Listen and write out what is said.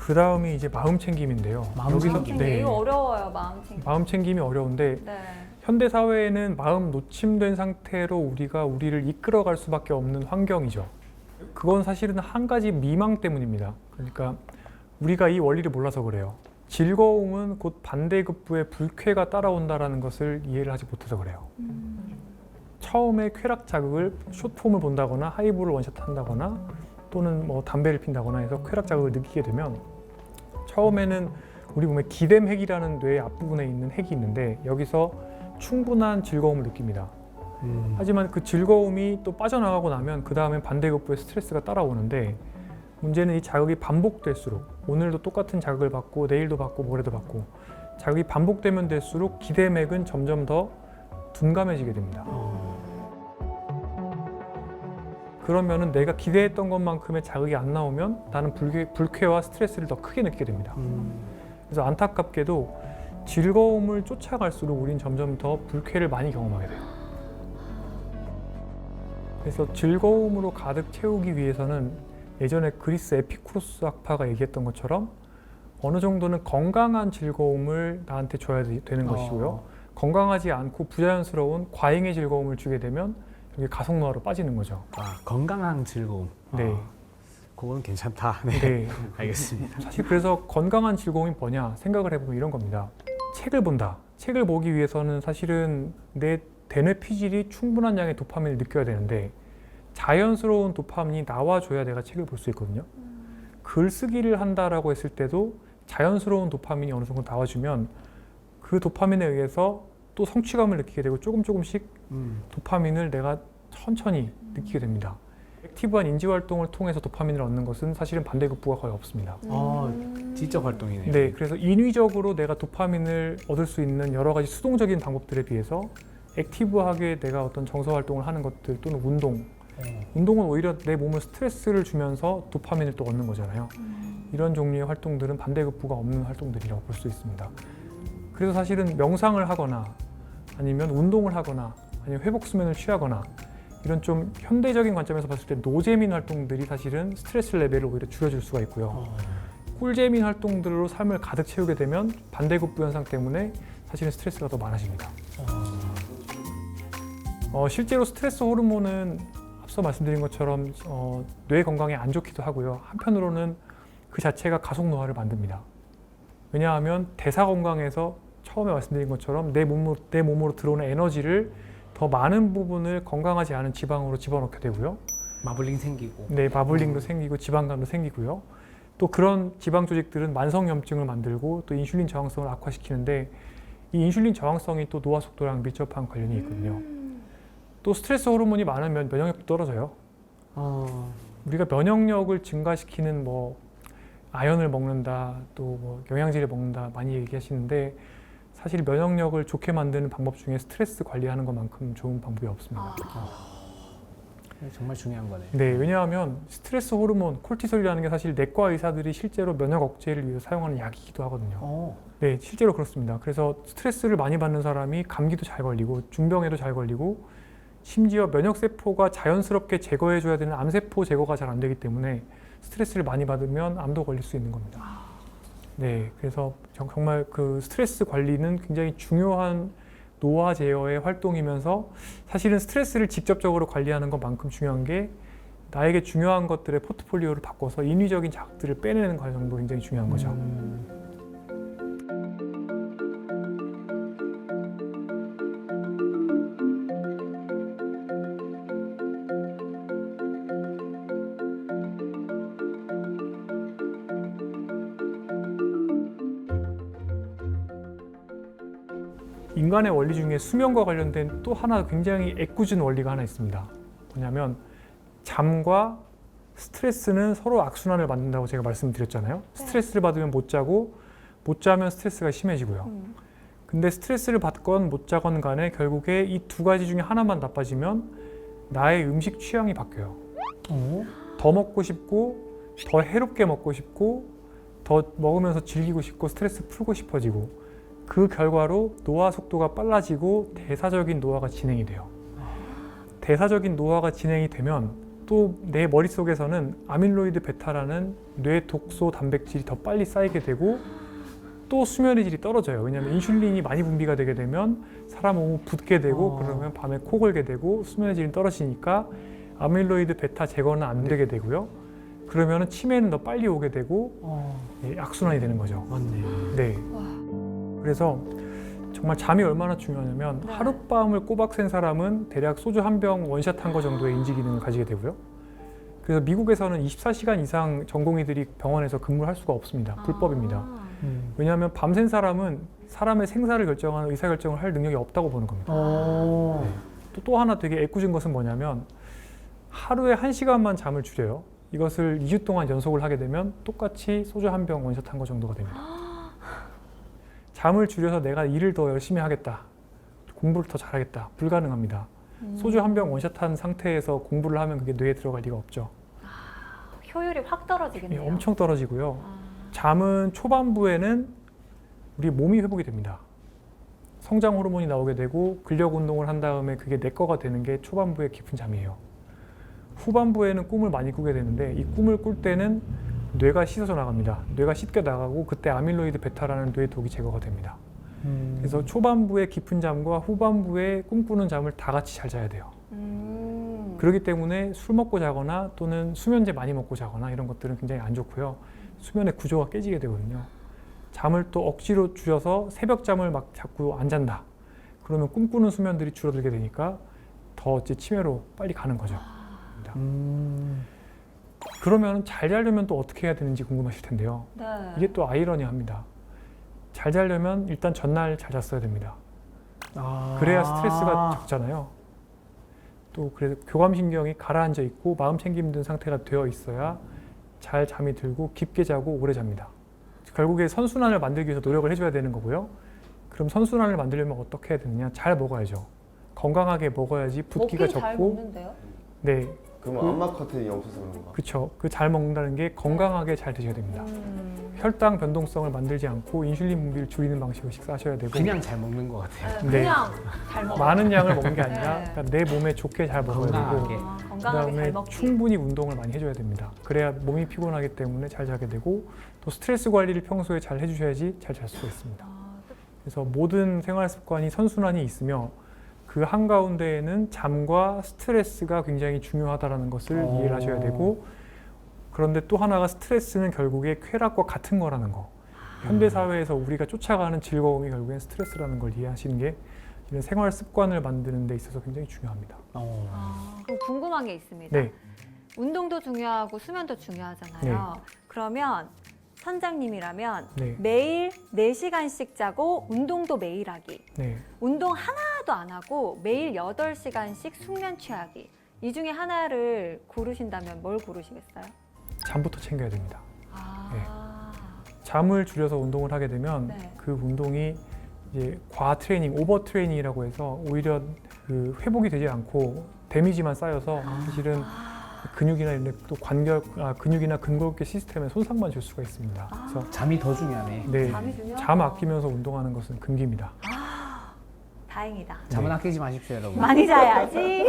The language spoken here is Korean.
그 다음이 이제 마음 챙김인데요. 마음 챙김. 네, 이거 어려워요, 마음 챙김. 마음 챙김이 어려운데 네. 현대 사회에는 마음 노침된 상태로 우리가 우리를 이끌어갈 수밖에 없는 환경이죠. 그건 사실은 한 가지 미망 때문입니다. 그러니까 우리가 이 원리를 몰라서 그래요. 즐거움은 곧 반대급부의 불쾌가 따라온다는 것을 이해를 하지 못해서 그래요. 처음에 쾌락 자극을 숏폼을 본다거나 하이볼을 원샷 한다거나 또는 뭐 담배를 핀다거나 해서 쾌락 자극을 느끼게 되면 처음에는 우리 몸에 기댐 핵이라는 뇌의 앞부분에 있는 핵이 있는데 여기서 충분한 즐거움을 느낍니다. 하지만 그 즐거움이 또 빠져나가고 나면 그 다음엔 반대급부의 스트레스가 따라오는데 문제는 이 자극이 반복될수록 오늘도 똑같은 자극을 받고 내일도 받고 모레도 받고 자극이 반복되면 될수록 기댐 핵은 점점 더 둔감해지게 됩니다. 그러면은 내가 기대했던 것만큼의 자극이 안 나오면 나는 불쾌와 스트레스를 더 크게 느끼게 됩니다. 그래서 안타깝게도 즐거움을 쫓아갈수록 우린 점점 더 불쾌를 많이 경험하게 돼요. 그래서 즐거움으로 가득 채우기 위해서는 예전에 그리스 에피쿠로스 학파가 얘기했던 것처럼 어느 정도는 건강한 즐거움을 나한테 줘야 되는 것이고요. 건강하지 않고 부자연스러운 과잉의 즐거움을 주게 되면 여기 가속노화로 빠지는 거죠. 아, 건강한 즐거움. 네. 그건 괜찮다. 네. 네. 알겠습니다. 사실 그래서 건강한 즐거움이 뭐냐 생각을 해보면 이런 겁니다. 책을 본다. 책을 보기 위해서는 사실은 내 대뇌 피질이 충분한 양의 도파민을 느껴야 되는데 자연스러운 도파민이 나와줘야 내가 책을 볼 수 있거든요. 글쓰기를 한다라고 했을 때도 자연스러운 도파민이 어느 정도 나와주면 그 도파민에 의해서 또 성취감을 느끼게 되고 조금씩 도파민을 내가 천천히 느끼게 됩니다. 액티브한 인지활동을 통해서 도파민을 얻는 것은 사실은 반대급부가 거의 없습니다. 지적 활동이네요. 네, 그래서 인위적으로 내가 도파민을 얻을 수 있는 여러 가지 수동적인 방법들에 비해서 액티브하게 내가 어떤 정서 활동을 하는 것들 또는 운동은 오히려 내 몸을 스트레스를 주면서 도파민을 또 얻는 거잖아요. 이런 종류의 활동들은 반대급부가 없는 활동들이라고 볼 수 있습니다. 그래서 사실은 명상을 하거나 아니면 운동을 하거나 아니면 회복 수면을 취하거나 이런 좀 현대적인 관점에서 봤을 때 노재민 활동들이 사실은 스트레스 레벨을 오히려 줄여줄 수가 있고요. 꿀재민 활동들로 삶을 가득 채우게 되면 반대급부 현상 때문에 사실은 스트레스가 더 많아집니다. 실제로 스트레스 호르몬은 앞서 말씀드린 것처럼 뇌 건강에 안 좋기도 하고요. 한편으로는 그 자체가 가속노화를 만듭니다. 왜냐하면 대사 건강에서 처음에 말씀드린 것처럼 내 몸으로 들어오는 에너지를 더 많은 부분을 건강하지 않은 지방으로 집어넣게 되고요. 마블링 생기고. 네, 마블링도 생기고 지방간도 생기고요. 또 그런 지방 조직들은 만성염증을 만들고 또 인슐린 저항성을 악화시키는데 이 인슐린 저항성이 또 노화 속도랑 밀접한 관련이 있거든요. 또 스트레스 호르몬이 많으면 면역력도 떨어져요. 우리가 면역력을 증가시키는 뭐 아연을 먹는다, 또 뭐 영양제를 먹는다 많이 얘기하시는데 사실 면역력을 좋게 만드는 방법 중에 스트레스 관리하는 것만큼 좋은 방법이 없습니다. 정말 중요한 거네요. 네, 왜냐하면 스트레스 호르몬, 콜티솔이라는 게 사실 내과 의사들이 실제로 면역 억제를 위해서 사용하는 약이기도 하거든요. 네, 실제로 그렇습니다. 그래서 스트레스를 많이 받는 사람이 감기도 잘 걸리고 중병에도 잘 걸리고 심지어 면역세포가 자연스럽게 제거해줘야 되는 암세포 제거가 잘 안 되기 때문에 스트레스를 많이 받으면 암도 걸릴 수 있는 겁니다. 네, 그래서 정말 그 스트레스 관리는 굉장히 중요한 노화 제어의 활동이면서 사실은 스트레스를 직접적으로 관리하는 것만큼 중요한 게 나에게 중요한 것들의 포트폴리오를 바꿔서 인위적인 자극들을 빼내는 과정도 굉장히 중요한 거죠. 인간의 원리 중에 수면과 관련된 또 하나 굉장히 애꿎은 원리가 하나 있습니다. 뭐냐면 잠과 스트레스는 서로 악순환을 만든다고 제가 말씀드렸잖아요. 스트레스를 받으면 못 자고 못 자면 스트레스가 심해지고요. 근데 스트레스를 받건 못 자건 간에 결국에 이 두 가지 중에 하나만 나빠지면 나의 음식 취향이 바뀌어요. 더 먹고 싶고 더 해롭게 먹고 싶고 더 먹으면서 즐기고 싶고 스트레스 풀고 싶어지고 그 결과로 노화 속도가 빨라지고 대사적인 노화가 진행이 돼요. 대사적인 노화가 진행이 되면 또 내 머릿속에서는 아밀로이드 베타라는 뇌 독소 단백질이 더 빨리 쌓이게 되고 또 수면의 질이 떨어져요. 왜냐하면 인슐린이 많이 분비가 되게 되면 사람 몸은 붓게 되고 그러면 밤에 코 골게 되고 수면의 질이 떨어지니까 아밀로이드 베타 제거는 안 되게 되고요. 그러면 치매는 더 빨리 오게 되고 예, 악순환이 되는 거죠. 맞네. 네. 와. 그래서 정말 잠이 얼마나 중요하냐면 네. 하룻밤을 꼬박 샌 사람은 대략 소주 한 병 원샷 한 거 정도의 인지 기능을 가지게 되고요. 그래서 미국에서는 24시간 이상 전공의들이 병원에서 근무를 할 수가 없습니다. 불법입니다. 아. 왜냐하면 밤샌 사람은 사람의 생사를 결정하는 의사결정을 할 능력이 없다고 보는 겁니다. 또 하나 되게 애꿎은 것은 뭐냐면 하루에 1시간만 잠을 줄여요. 이것을 2주 동안 연속을 하게 되면 똑같이 소주 한 병 원샷 한 거 정도가 됩니다. 잠을 줄여서 내가 일을 더 열심히 하겠다, 공부를 더 잘하겠다, 불가능합니다. 소주 한 병 원샷 한 상태에서 공부를 하면 그게 뇌에 들어갈 리가 없죠. 효율이 확 떨어지겠네요. 예, 엄청 떨어지고요. 아. 잠은 초반부에는 우리 몸이 회복이 됩니다. 성장 호르몬이 나오게 되고 근력 운동을 한 다음에 그게 내 거가 되는 게 초반부의 깊은 잠이에요. 후반부에는 꿈을 많이 꾸게 되는데 이 꿈을 꿀 때는 뇌가 씻어져 나갑니다. 뇌가 씻겨 나가고 그때 아밀로이드 베타라는 뇌 독이 제거가 됩니다. 그래서 초반부의 깊은 잠과 후반부의 꿈꾸는 잠을 다 같이 잘 자야 돼요. 그렇기 때문에 술 먹고 자거나 또는 수면제 많이 먹고 자거나 이런 것들은 굉장히 안 좋고요. 수면의 구조가 깨지게 되거든요. 잠을 또 억지로 줄여서 새벽 잠을 막 자꾸 안 잔다. 그러면 꿈꾸는 수면들이 줄어들게 되니까 더 어찌 치매로 빨리 가는 거죠. 그러면 잘 자려면 또 어떻게 해야 되는지 궁금하실 텐데요. 네. 이게 또 아이러니합니다. 잘 자려면 일단 전날 잘 잤어야 됩니다. 그래야 스트레스가 적잖아요. 또 그래서 교감신경이 가라앉아 있고 마음 챙김 든 상태가 되어 있어야 잘 잠이 들고 깊게 자고 오래 잡니다. 결국에 선순환을 만들기 위해서 노력을 해줘야 되는 거고요. 그럼 선순환을 만들려면 어떻게 해야 되느냐? 잘 먹어야죠. 건강하게 먹어야지 붓기가 먹긴 잘 적고 먹는데요? 네, 그럼 암막 커튼이 없어서 그런가? 그렇죠. 그 잘 먹는다는 게 건강하게 잘 드셔야 됩니다. 혈당 변동성을 만들지 않고 인슐린 분비를 줄이는 방식으로 식사하셔야 되고 그냥 잘 먹는 것 같아요. 네, 네. 그냥 잘 먹어요. 많은 양을 먹는 게 아니라 네. 그러니까 내 몸에 좋게 잘 먹어야 건강하게. 되고 건강하게 그다음에 잘 먹기. 충분히 운동을 많이 해줘야 됩니다. 그래야 몸이 피곤하기 때문에 잘 자게 되고 또 스트레스 관리를 평소에 잘 해주셔야지 잘 잘 수가 있습니다. 그래서 모든 생활 습관이 선순환이 있으며 그 한가운데에는 잠과 스트레스가 굉장히 중요하다는 것을 이해를 하셔야 되고 그런데 또 하나가 스트레스는 결국에 쾌락과 같은 거라는 거. 현대 사회에서 우리가 쫓아가는 즐거움이 결국엔 스트레스라는 걸 이해하시는 게 이런 생활 습관을 만드는 데 있어서 굉장히 중요합니다. 그럼 궁금한 게 있습니다. 네. 운동도 중요하고 수면도 중요하잖아요. 그러면 선장님이라면 네. 매일 4시간씩 자고 운동도 매일 하기. 네. 운동 하나도 안 하고 매일 8시간씩 숙면 취하기. 이 중에 하나를 고르신다면 뭘 고르시겠어요? 잠부터 챙겨야 됩니다. 아. 잠을 줄여서 운동을 하게 되면 네. 그 운동이 이제 과 트레이닝, 오버 트레이닝이라고 해서 오히려 그 회복이 되지 않고 데미지만 쌓여서 사실은 근육이나 이런 또 근육이나 근골격 시스템에 손상만 줄 수가 있습니다. 그래서 잠이 더 중요하네. 네, 잠이 중요하다. 잠 아끼면서 운동하는 것은 금기입니다. 다행이다. 잠은 아끼지 마십시오, 여러분. 많이 자야지.